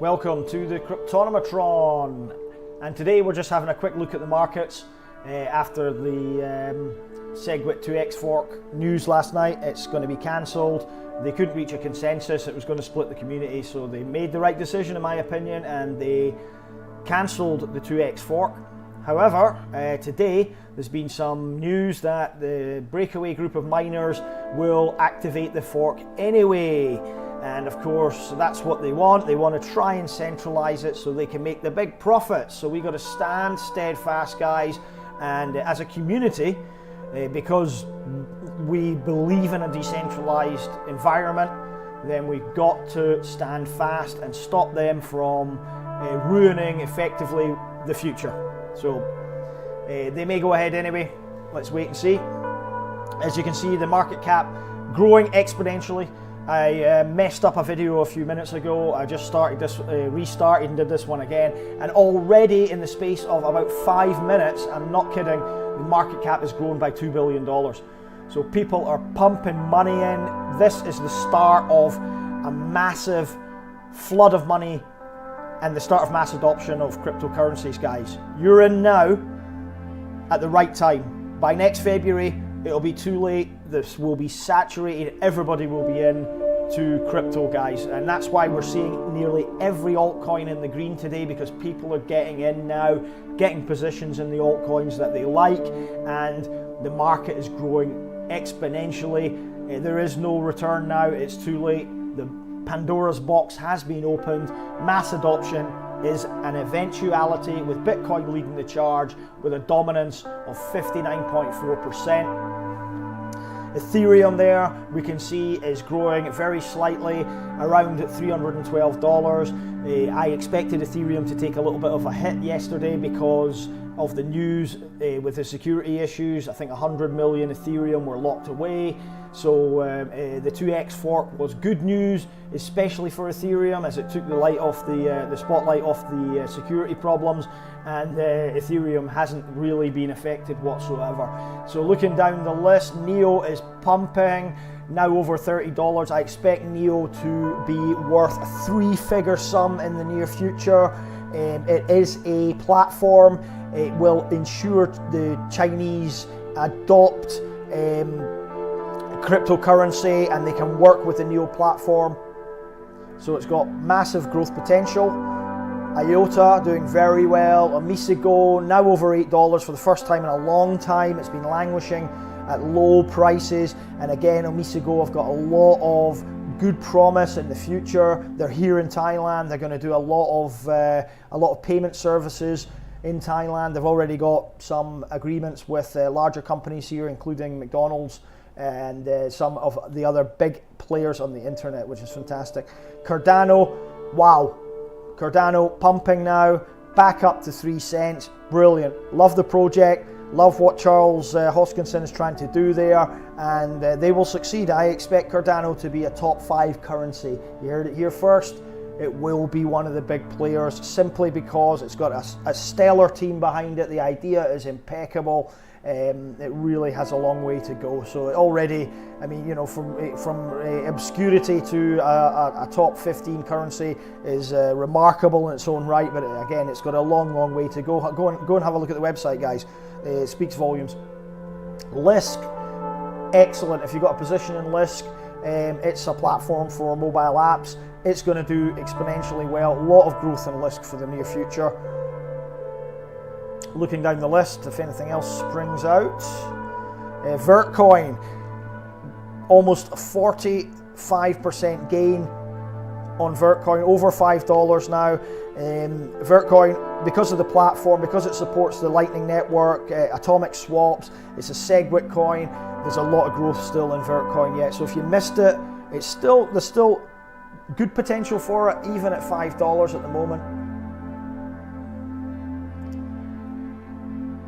Welcome to the Cryptonomatron, and today we're just having a quick look at the markets after the SegWit2x fork news last night. It's going to be cancelled. They couldn't reach a consensus. It was going to split the community, so they made the right decision in my opinion, and they cancelled the 2x fork. However, today there's been some news that the breakaway group of miners will activate the fork anyway. And of course, that's what they want. They want to try and centralize it so they can make the big profits. So we got to stand steadfast, guys. And as a community, because we believe in a decentralized environment, then we've got to stand fast and stop them from ruining effectively the future. So they may go ahead anyway. Let's wait and see. As you can see, the market cap growing exponentially. I messed up a video a few minutes ago. I just started this, restarted and did this one again, and already in the space of about 5 minutes, I'm not kidding, the market cap has grown by $2 billion. So people are pumping money in. This is the start of a massive flood of money and the start of mass adoption of cryptocurrencies, guys. You're in now at the right time. By next February, it'll be too late. This will be saturated. Everybody will be in to crypto, guys. And that's why we're seeing nearly every altcoin in the green today, because people are getting in now, getting positions in the altcoins that they like, and the market is growing exponentially. There is no return now. It's too late. The Pandora's box has been opened. Mass adoption is an eventuality, with Bitcoin leading the charge with a dominance of 59.4%. Ethereum there, we can see, is growing very slightly, around $312. I expected Ethereum to take a little bit of a hit yesterday because of the news with the security issues. I think 100 million Ethereum were locked away. So the 2x fork was good news, especially for Ethereum, as it took the light off the spotlight off the security problems, and Ethereum hasn't really been affected whatsoever. So looking down the list, Neo is pumping, now over $30. I expect Neo to be worth a 3-figure sum in the near future. It is a platform. It will ensure the Chinese adopt cryptocurrency and they can work with the Neo platform. So it's got massive growth potential. IOTA doing very well. Omisego now over $8 for the first time in a long time. It's been languishing at low prices, and again, Omisego have got a lot of good promise in the future. They're here in Thailand. They're going to do a lot of payment services in Thailand. They've already got some agreements with larger companies here, including McDonald's and some of the other big players on the internet, which is fantastic. Cardano, wow, Cardano pumping now, back up to 3 cents, brilliant. Love the project, love what Charles Hoskinson is trying to do there, and they will succeed. I expect Cardano to be a top 5 currency. You heard it here first. It will be one of the big players, simply because it's got a stellar team behind it. The idea is impeccable. It really has a long way to go. So already, I mean, you know, from obscurity to a top 15 currency is remarkable in its own right. But again, it's got a long way to go. Go and have a look at the website, guys. It speaks volumes. Lisk, excellent. If you've got a position in Lisk, it's a platform for mobile apps. It's going to do exponentially well. A lot of growth in Lisk for the near future. Looking down the list, if anything else springs out, Vertcoin, almost a 45% gain on Vertcoin, over $5 now. Vertcoin, because of the platform, because it supports the Lightning Network, atomic swaps, it's a SegWit coin. There's a lot of growth still in Vertcoin yet. So if you missed it, there's still good potential for it, even at $5 at the moment.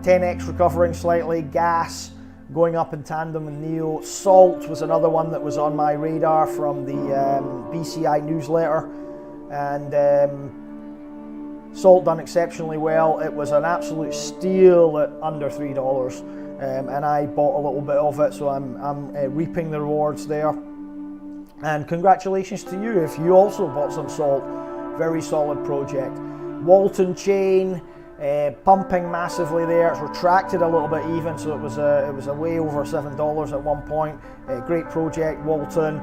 10x recovering slightly. Gas going up in tandem with Neo. Salt was another one that was on my radar from the BCI newsletter, and Salt done exceptionally well. It was an absolute steal at under $3, and I bought a little bit of it, so I'm reaping the rewards there. And congratulations to you if you also bought some salt. Very solid project. Walton chain, pumping massively there. It's retracted a little bit even, so it was a way over $7 at one point. Great project, Walton.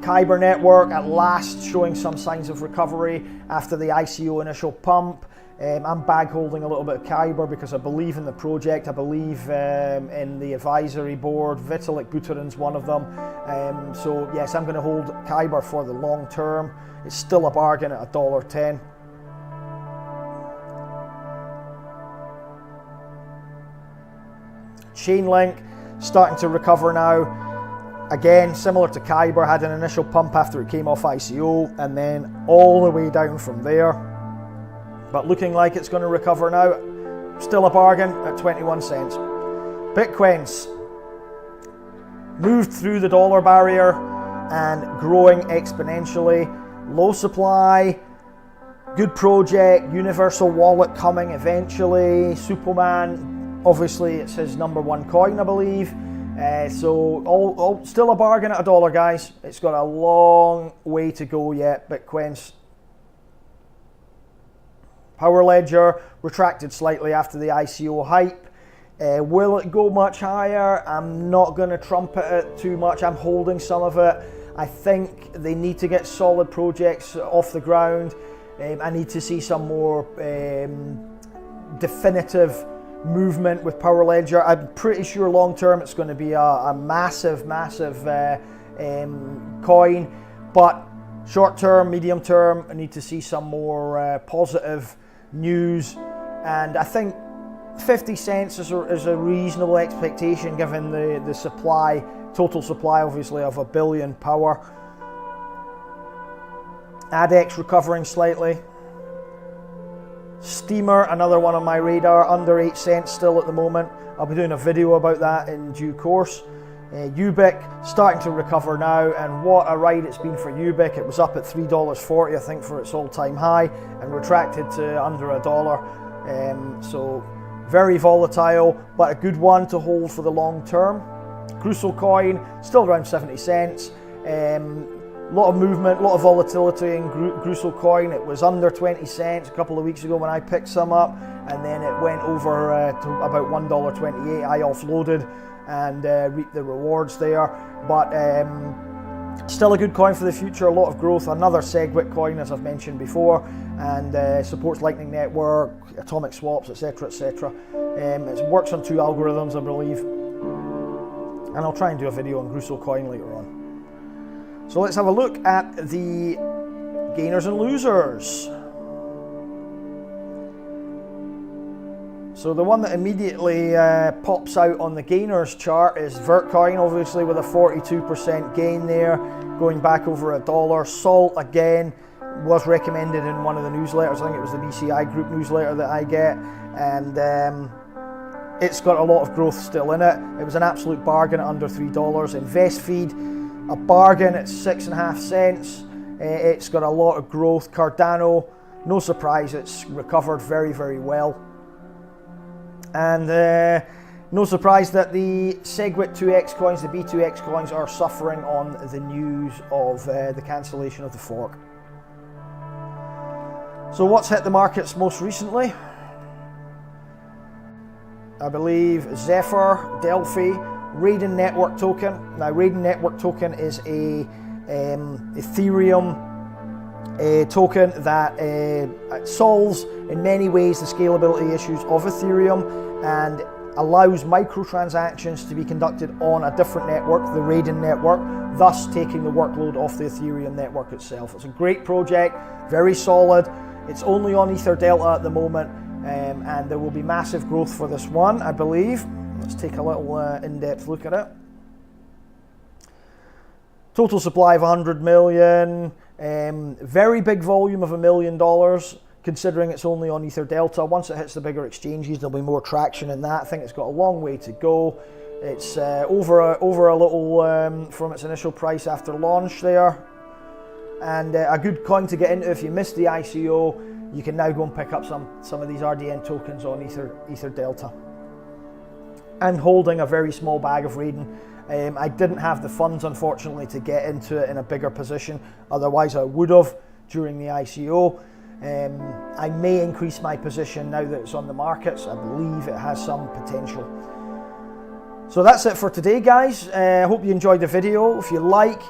Kyber network at last showing some signs of recovery after the ICO initial pump. I'm bag holding a little bit of Kyber because I believe in the project. I believe in the advisory board. Vitalik Buterin's one of them. So yes, I'm going to hold Kyber for the long term. It's still a bargain at $1.10. Chainlink starting to recover now. Again, similar to Kyber, had an initial pump after it came off ICO and then all the way down from there. But looking like it's going to recover now. Still a bargain at 21 cents. Bitcoin's moved through the dollar barrier and growing exponentially. Low supply, good project, universal wallet coming eventually. Superman, obviously it's his #1 coin, I believe. So all still a bargain at $1, guys. It's got a long way to go yet. Bitcoin's Power Ledger retracted slightly after the ICO hype. Will it go much higher? I'm not going to trumpet it too much. I'm holding some of it. I think they need to get solid projects off the ground. I need to see some more definitive movement with Power Ledger. I'm pretty sure long term it's going to be a massive coin, but short term, medium term, I need to see some more positive news, and I think 50 cents is a reasonable expectation given the supply, total supply obviously of 1 billion power. ADEX recovering slightly. Steamer, another one on my radar, under 8 cents still at the moment. I'll be doing a video about that in due course. Ubic starting to recover now, and what a ride it's been for Ubic. It was up at $3.40 I think for its all-time high and retracted to under $1. So very volatile, but a good one to hold for the long term. Crucial coin still around 70 cents. A lot of movement, a lot of volatility in Crucial coin. It was under 20 cents a couple of weeks ago when I picked some up, and then it went over to about $1.28. I offloaded and reaped the rewards there, but still a good coin for the future. A lot of growth. Another SegWit coin, as I've mentioned before, and supports Lightning Network, atomic swaps, etc, etc. It works on 2 algorithms, I believe, and I'll try and do a video on Crucial coin later on. So let's have a look at the gainers and losers. So the one that immediately pops out on the gainers chart is Vertcoin, obviously with a 42% gain there, going back over $1. Salt again was recommended in one of the newsletters. I think it was the BCI group newsletter that I get, and it's got a lot of growth still in it. It was an absolute bargain at under $3. InvestFeed, a bargain at 6.5 cents. It's got a lot of growth. Cardano, no surprise, it's recovered very, very well. And no surprise that the SegWit2x coins, the B2X coins, are suffering on the news of the cancellation of the fork. So what's hit the markets most recently? I believe Zephyr, Delphi, Raiden Network Token. Now Raiden Network Token is a Ethereum token that solves in many ways the scalability issues of Ethereum and allows microtransactions to be conducted on a different network, the Raiden network, thus taking the workload off the Ethereum network itself. It's a great project, very solid. It's only on Ether Delta at the moment, and there will be massive growth for this one, I believe. Let's take a little in-depth look at it. Total supply of 100 million, very big volume of $1 million, considering it's only on Ether Delta. Once it hits the bigger exchanges, there'll be more traction in that. I think it's got a long way to go. It's over a little from its initial price after launch there. And a good coin to get into if you missed the ICO. You can now go and pick up some of these RDN tokens on Ether Delta. And holding a very small bag of Raiden I didn't have the funds, unfortunately, to get into it in a bigger position. Otherwise, I would have during the ICO. I may increase my position now that it's on the markets. I believe it has some potential. So that's it for today, guys. I hope you enjoyed the video. If you like,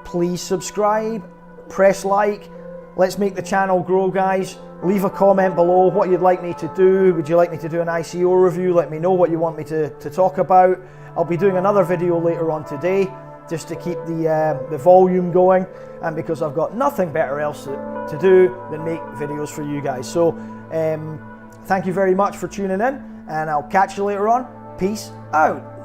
please subscribe, press like. Let's make the channel grow, guys. Leave a comment below what you'd like me to do. Would you like me to do an ICO review? Let me know what you want me to talk about. I'll be doing another video later on today just to keep the volume going, and because I've got nothing better else to do than make videos for you guys. So thank you very much for tuning in, and I'll catch you later on. Peace out.